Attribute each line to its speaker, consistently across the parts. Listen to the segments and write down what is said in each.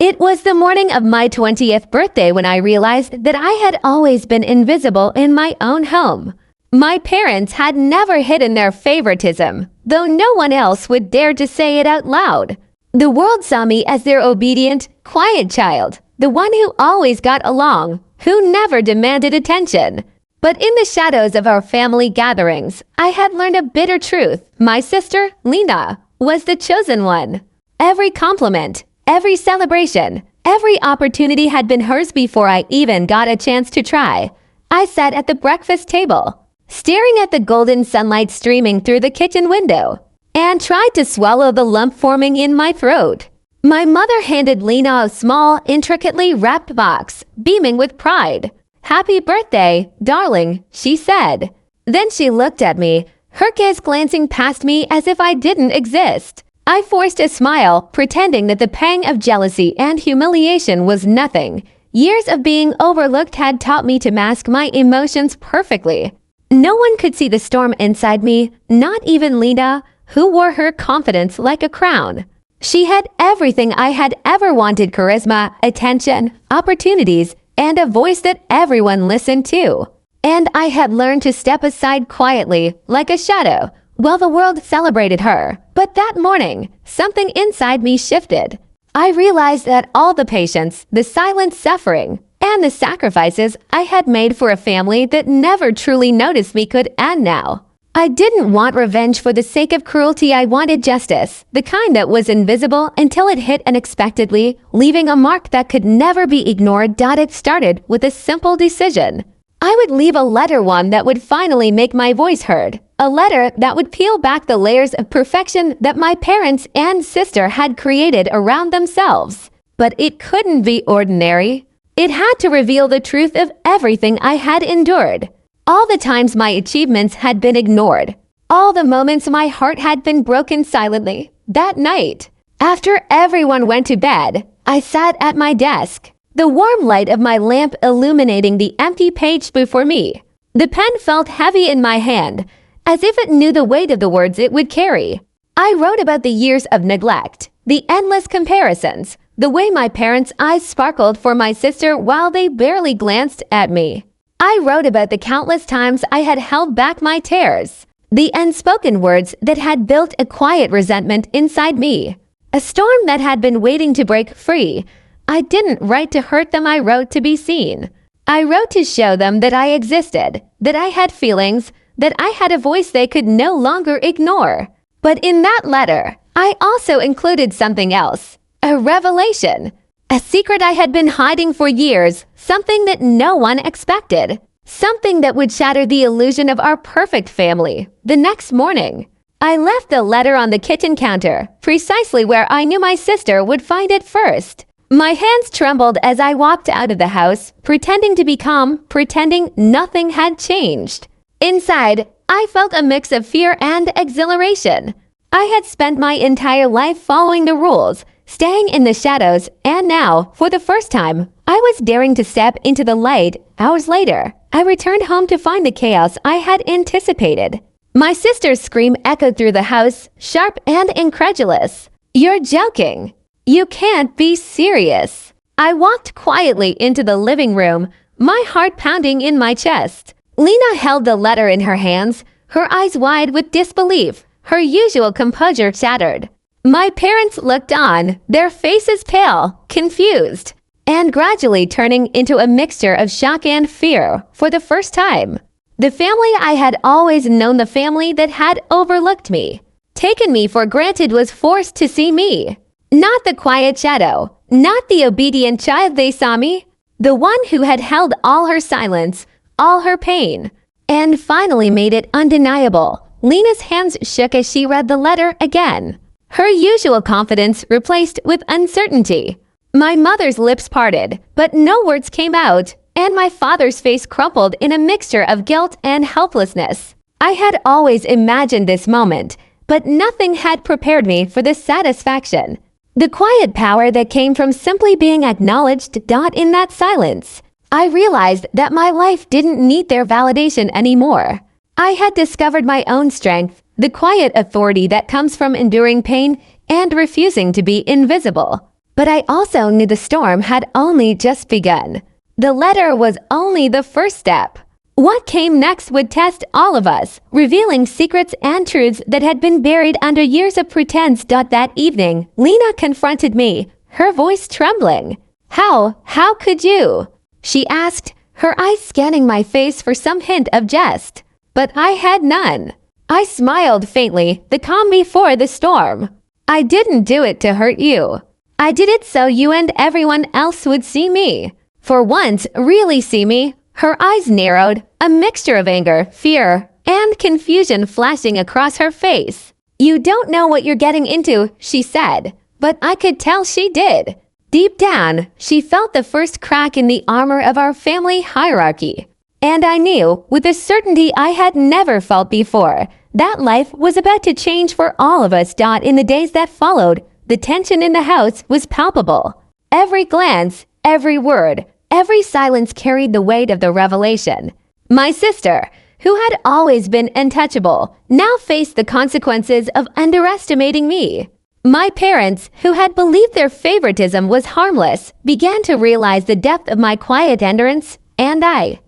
Speaker 1: It was the morning of my 20th birthday when I realized that I had always been invisible in my own home. My parents had never hidden their favoritism, though no one else would dare to say it out loud. The world saw me as their obedient, quiet child, the one who always got along, who never demanded attention. But in the shadows of our family gatherings, I had learned a bitter truth. My sister, Lena, was the chosen one. Every compliment, every celebration, every opportunity had been hers before I even got a chance to try. I sat at the breakfast table, staring at the golden sunlight streaming through the kitchen window, and tried to swallow the lump forming in my throat. My mother handed Lena a small, intricately wrapped box, beaming with pride. "Happy birthday, darling," she said. Then she looked at me, her gaze glancing past me as if I didn't exist. I forced a smile, pretending that the pang of jealousy and humiliation was nothing. Years of being overlooked had taught me to mask my emotions perfectly. No one could see the storm inside me, not even Lena, who wore her confidence like a crown. She had everything I had ever wanted: charisma, attention, opportunities, and a voice that everyone listened to. And I had learned to step aside quietly, like a shadow, while the world celebrated her. But that morning, something inside me shifted. I realized that all the patience, the silent suffering, and the sacrifices I had made for a family that never truly noticed me could end now. I didn't want revenge for the sake of cruelty. I wanted justice, the kind that was invisible until it hit unexpectedly, leaving a mark that could never be ignored. It started with a simple decision. I would leave a letter, one that would finally make my voice heard. A letter that would peel back the layers of perfection that my parents and sister had created around themselves. But it couldn't be ordinary. It had to reveal the truth of everything I had endured. All the times my achievements had been ignored. All the moments my heart had been broken silently. That night, after everyone went to bed, I sat at my desk, the warm light of my lamp illuminating the empty page before me. The pen felt heavy in my hand, as if it knew the weight of the words it would carry. I wrote about the years of neglect, the endless comparisons, the way my parents' eyes sparkled for my sister while they barely glanced at me. I wrote about the countless times I had held back my tears, the unspoken words that had built a quiet resentment inside me, a storm that had been waiting to break free. I didn't write to hurt them, I wrote to be seen. I wrote to show them that I existed, that I had feelings, that I had a voice they could no longer ignore. But in that letter, I also included something else. A revelation, a secret I had been hiding for years, something that no one expected, something that would shatter the illusion of our perfect family. The next morning, I left the letter on the kitchen counter, precisely where I knew my sister would find it first. My hands trembled as I walked out of the house, pretending to be calm, pretending nothing had changed. Inside, I felt a mix of fear and exhilaration. I had spent my entire life following the rules, staying in the shadows, and now, for the first time, I was daring to step into the light. Hours later, I returned home to find the chaos I had anticipated. My sister's scream echoed through the house, sharp and incredulous. "You're joking. You can't be serious." I walked quietly into the living room, my heart pounding in my chest. Lena held the letter in her hands, her eyes wide with disbelief, her usual composure shattered. My parents looked on, their faces pale, confused, and gradually turning into a mixture of shock and fear. For the first time, the family I had always known, the family that had overlooked me, taken me for granted, was forced to see me. Not the quiet shadow, not the obedient child they saw me, the one who had held all her silence, all her pain, and finally made it undeniable. Lena's hands shook as she read the letter again, her usual confidence replaced with uncertainty. My mother's lips parted, but no words came out, and my father's face crumpled in a mixture of guilt and helplessness. I had always imagined this moment, but nothing had prepared me for this satisfaction. The quiet power that came from simply being acknowledged. In that silence, I realized that my life didn't need their validation anymore. I had discovered my own strength, the quiet authority that comes from enduring pain and refusing to be invisible. But I also knew the storm had only just begun. The letter was only the first step. What came next would test all of us, revealing secrets and truths that had been buried under years of pretense. That evening, Lena confronted me, her voice trembling. How could you?" she asked, her eyes scanning my face for some hint of jest. But I had none. I smiled faintly, the calm before the storm. "I didn't do it to hurt you. I did it so you and everyone else would see me. For once, really see me." Her eyes narrowed, a mixture of anger, fear, and confusion flashing across her face. "You don't know what you're getting into," she said. But I could tell she did. Deep down, she felt the first crack in the armor of our family hierarchy. And I knew, with a certainty I had never felt before, that life was about to change for all of us. In the days that followed, the tension in the house was palpable. Every glance, every word, every silence carried the weight of the revelation. My sister, who had always been untouchable, now faced the consequences of underestimating me. My parents, who had believed their favoritism was harmless, began to realize the depth of my quiet endurance, and I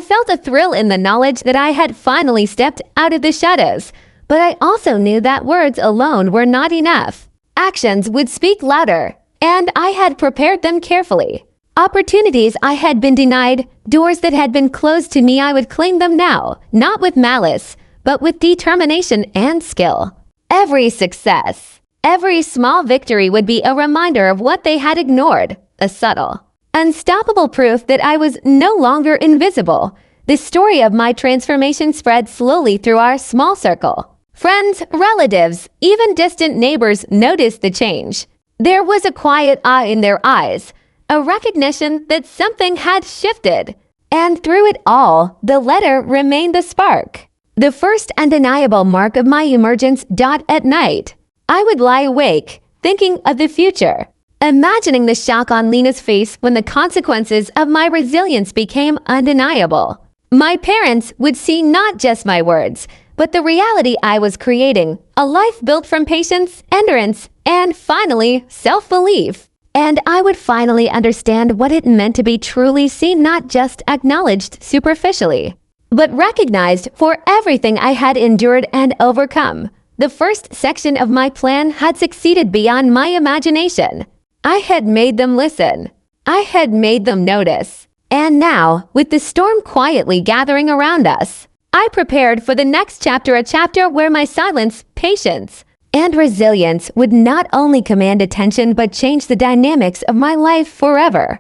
Speaker 1: felt a thrill in the knowledge that I had finally stepped out of the shadows. But I also knew that words alone were not enough. Actions would speak louder, and I had prepared them carefully. Opportunities I had been denied, doors that had been closed to me, I would claim them now, not with malice, but with determination and skill. Every success, every small victory would be a reminder of what they had ignored, a subtle, unstoppable proof that I was no longer invisible. The story of my transformation spread slowly through our small circle. Friends, relatives, even distant neighbors noticed the change. There was a quiet awe in their eyes, a recognition that something had shifted. And through it all, the letter remained the spark. The first undeniable mark of my emergence. At night, I would lie awake, thinking of the future, imagining the shock on Lena's face when the consequences of my resilience became undeniable. My parents would see not just my words, but the reality I was creating, a life built from patience, endurance, and finally, self-belief. And I would finally understand what it meant to be truly seen, not just acknowledged superficially, but recognized for everything I had endured and overcome. The first section of my plan had succeeded beyond my imagination. I had made them listen. I had made them notice. And now, with the storm quietly gathering around us, I prepared for the next chapter, a chapter where my silence, patience, and resilience would not only command attention but change the dynamics of my life forever.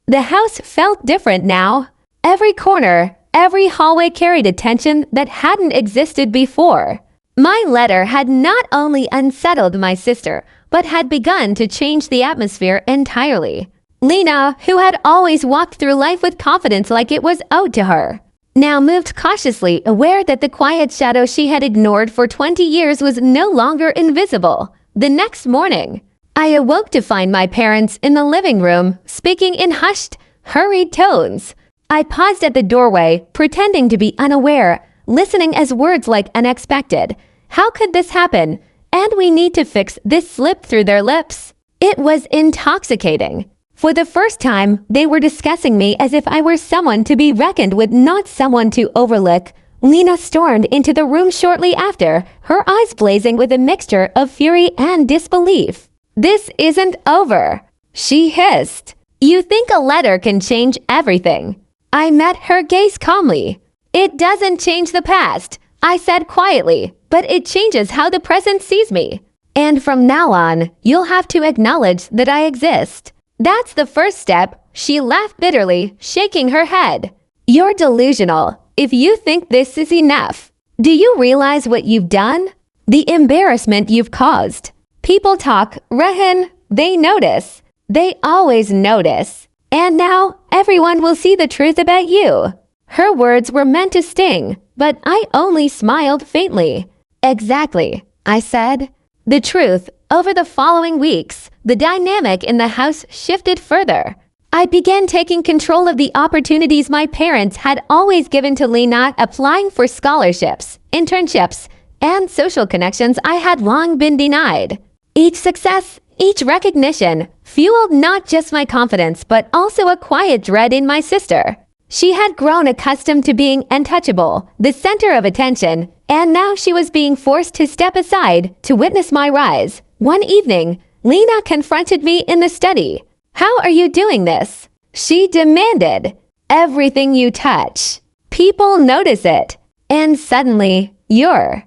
Speaker 1: The house felt different now. Every corner, every hallway carried a tension that hadn't existed before. My letter had not only unsettled my sister, but had begun to change the atmosphere entirely. Lena, who had always walked through life with confidence like it was owed to her, now moved cautiously, aware that the quiet shadow she had ignored for 20 years was no longer invisible. The next morning, I awoke to find my parents in the living room, speaking in hushed, hurried tones. I paused at the doorway, pretending to be unaware, listening as words like unexpected, "How could this happen?" and "We need to fix this" slipped through their lips. It was intoxicating. For the first time, they were discussing me as if I were someone to be reckoned with, not someone to overlook. Lena stormed into the room shortly after, her eyes blazing with a mixture of fury and disbelief. "This isn't over," she hissed. "You think a letter can change everything?" I met her gaze calmly. "It doesn't change the past," I said quietly, "but it changes how the present sees me. And from now on, you'll have to acknowledge that I exist. That's the first step." She laughed bitterly, shaking her head. "You're delusional if you think this is enough. Do you realize what you've done? The embarrassment you've caused. People talk, Rehan, they notice. They always notice. And now everyone will see the truth about you." Her words were meant to sting, but I only smiled faintly. "Exactly," I said. The truth. Over the following weeks, the dynamic in the house shifted further. I began taking control of the opportunities my parents had always given to Lena, applying for scholarships, internships, and social connections I had long been denied. Each success, each recognition, fueled not just my confidence but also a quiet dread in my sister. She had grown accustomed to being untouchable, the center of attention, and now she was being forced to step aside to witness my rise. One evening, Lena confronted me in the study. "How are you doing this?" she demanded. "Everything you touch. People notice it. And suddenly, you're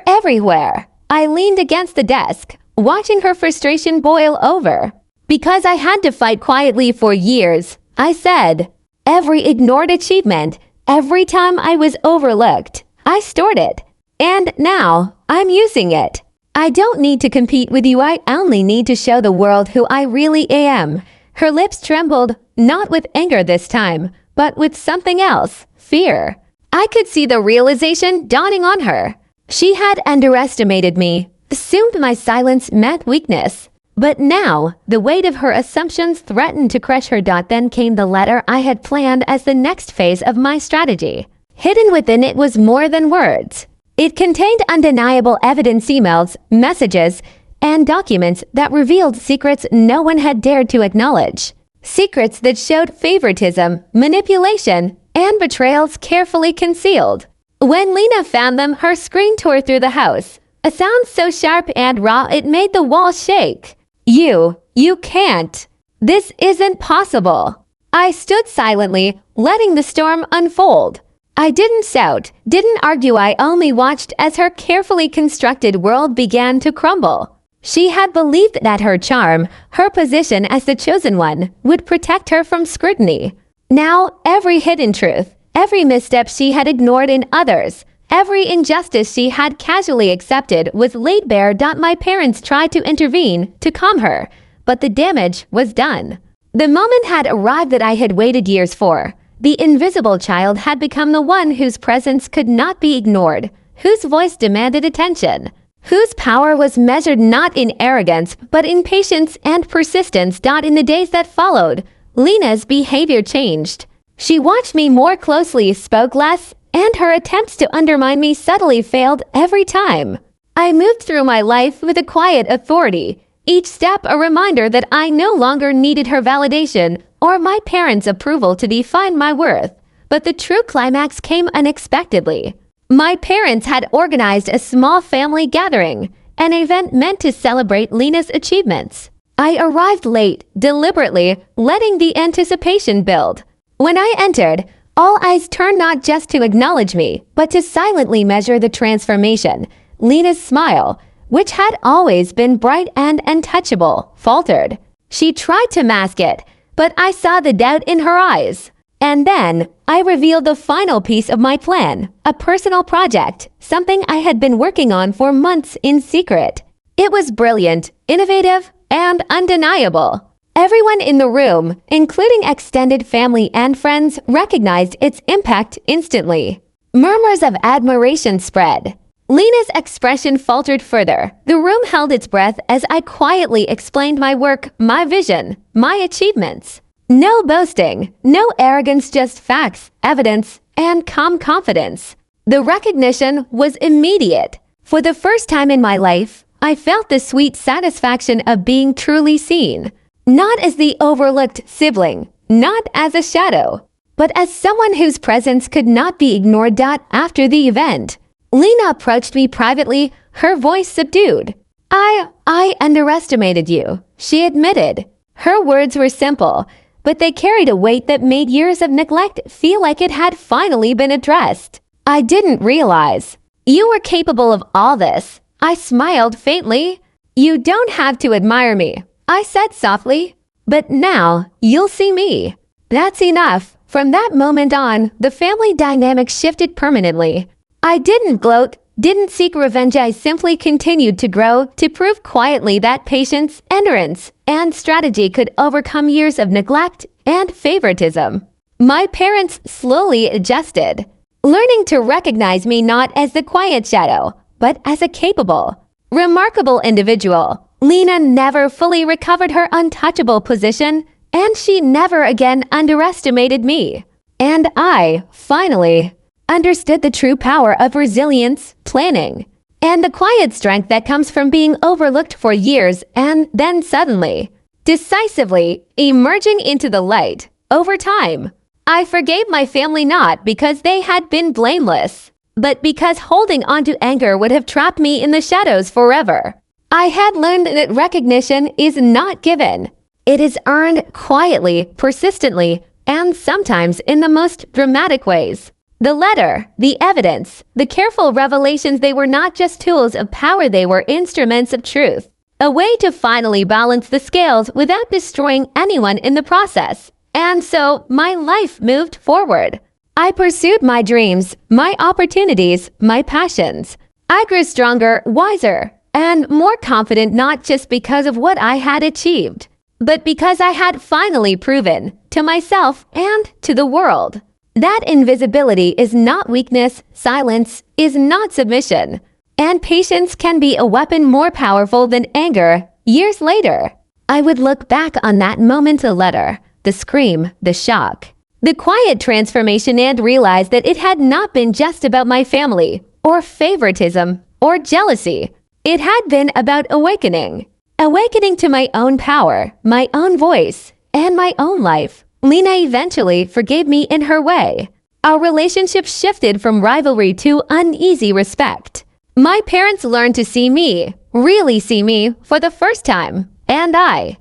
Speaker 1: everywhere." I leaned against the desk, watching her frustration boil over. Because I had to fight quietly for years, I said, every ignored achievement, every time I was overlooked, I stored it. And now, I'm using it. "I don't need to compete with you, I only need to show the world who I really am." Her lips trembled, not with anger this time, but with something else, fear. I could see the realization dawning on her. She had underestimated me, assumed my silence meant weakness. But now, the weight of her assumptions threatened to crush her. Then came the letter I had planned as the next phase of my strategy. Hidden within it was more than words. It contained undeniable evidence, emails, messages, and documents that revealed secrets no one had dared to acknowledge. Secrets that showed favoritism, manipulation, and betrayals carefully concealed. When Lena found them, her scream tore through the house, a sound so sharp and raw it made the walls shake. You can't. This isn't possible." I stood silently, letting the storm unfold. I didn't shout, didn't argue, I only watched as her carefully constructed world began to crumble. She had believed that her charm, her position as the chosen one, would protect her from scrutiny. Now, every hidden truth, every misstep she had ignored in others, every injustice she had casually accepted was laid bare. My parents tried to intervene, to calm her, but the damage was done. The moment had arrived that I had waited years for. The invisible child had become the one whose presence could not be ignored, whose voice demanded attention, whose power was measured not in arrogance but in patience and persistence. In the days that followed, Lena's behavior changed. She watched me more closely, spoke less, and her attempts to undermine me subtly failed every time. I moved through my life with a quiet authority, each step a reminder that I no longer needed her validation or my parents' approval to define my worth. But the true climax came unexpectedly. My parents had organized a small family gathering, an event meant to celebrate Lena's achievements. I arrived late, deliberately, letting the anticipation build. When I entered, all eyes turned not just to acknowledge me, but to silently measure the transformation. Lena's smile, which had always been bright and untouchable, faltered. She tried to mask it, but I saw the doubt in her eyes. And then, I revealed the final piece of my plan, a personal project, something I had been working on for months in secret. It was brilliant, innovative, and undeniable. Everyone in the room, including extended family and friends, recognized its impact instantly. Murmurs of admiration spread. Lena's expression faltered further. The room held its breath as I quietly explained my work, my vision, my achievements. No boasting, no arrogance, just facts, evidence, and calm confidence. The recognition was immediate. For the first time in my life, I felt the sweet satisfaction of being truly seen. Not as the overlooked sibling, not as a shadow, but as someone whose presence could not be ignored. After the event, Lena approached me privately, her voice subdued. I underestimated you," she admitted. Her words were simple, but they carried a weight that made years of neglect feel like it had finally been addressed. "I didn't realize. You were capable of all this." I smiled faintly. "You don't have to admire me," I said softly. "But now, you'll see me." That's enough. From that moment on, the family dynamic shifted permanently. I didn't gloat, didn't seek revenge. I simply continued to grow, to prove quietly that patience, endurance, and strategy could overcome years of neglect and favoritism. My parents slowly adjusted, learning to recognize me not as the quiet shadow, but as a capable, remarkable individual. Lena never fully recovered her untouchable position, and she never again underestimated me. And I, finally, understood the true power of resilience, planning, and the quiet strength that comes from being overlooked for years and then suddenly, decisively emerging into the light. Over time, I forgave my family not because they had been blameless, but because holding on to anger would have trapped me in the shadows forever. I had learned that recognition is not given. It is earned quietly, persistently, and sometimes in the most dramatic ways. The letter, the evidence, the careful revelations, they were not just tools of power, they were instruments of truth. A way to finally balance the scales without destroying anyone in the process. And so my life moved forward. I pursued my dreams, my opportunities, my passions. I grew stronger, wiser, and more confident, not just because of what I had achieved, but because I had finally proven to myself and to the world that invisibility is not weakness, silence is not submission, and patience can be a weapon more powerful than anger. Years later, I would look back on that moment, the letter, the scream, the shock, the quiet transformation, and realize that it had not been just about my family, or favoritism, or jealousy. It had been about awakening. Awakening to my own power, my own voice, and my own life. Lena eventually forgave me in her way. Our relationship shifted from rivalry to uneasy respect. My parents learned to see me, really see me, for the first time. And I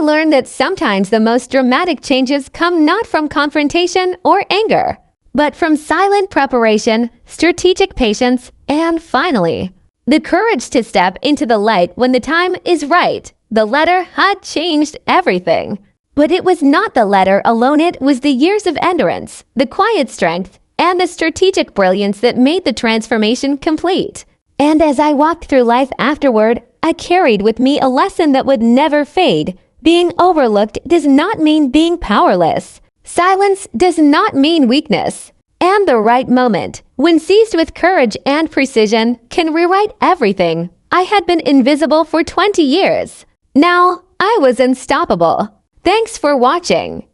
Speaker 1: learned that sometimes the most dramatic changes come not from confrontation or anger, but from silent preparation, strategic patience, and finally, the courage to step into the light when the time is right. The letter had changed everything. But it was not the letter alone, it was the years of endurance, the quiet strength, and the strategic brilliance that made the transformation complete. And as I walked through life afterward, I carried with me a lesson that would never fade. Being overlooked does not mean being powerless. Silence does not mean weakness. And the right moment, when seized with courage and precision, can rewrite everything. I had been invisible for 20 years. Now, I was unstoppable. Thanks for watching.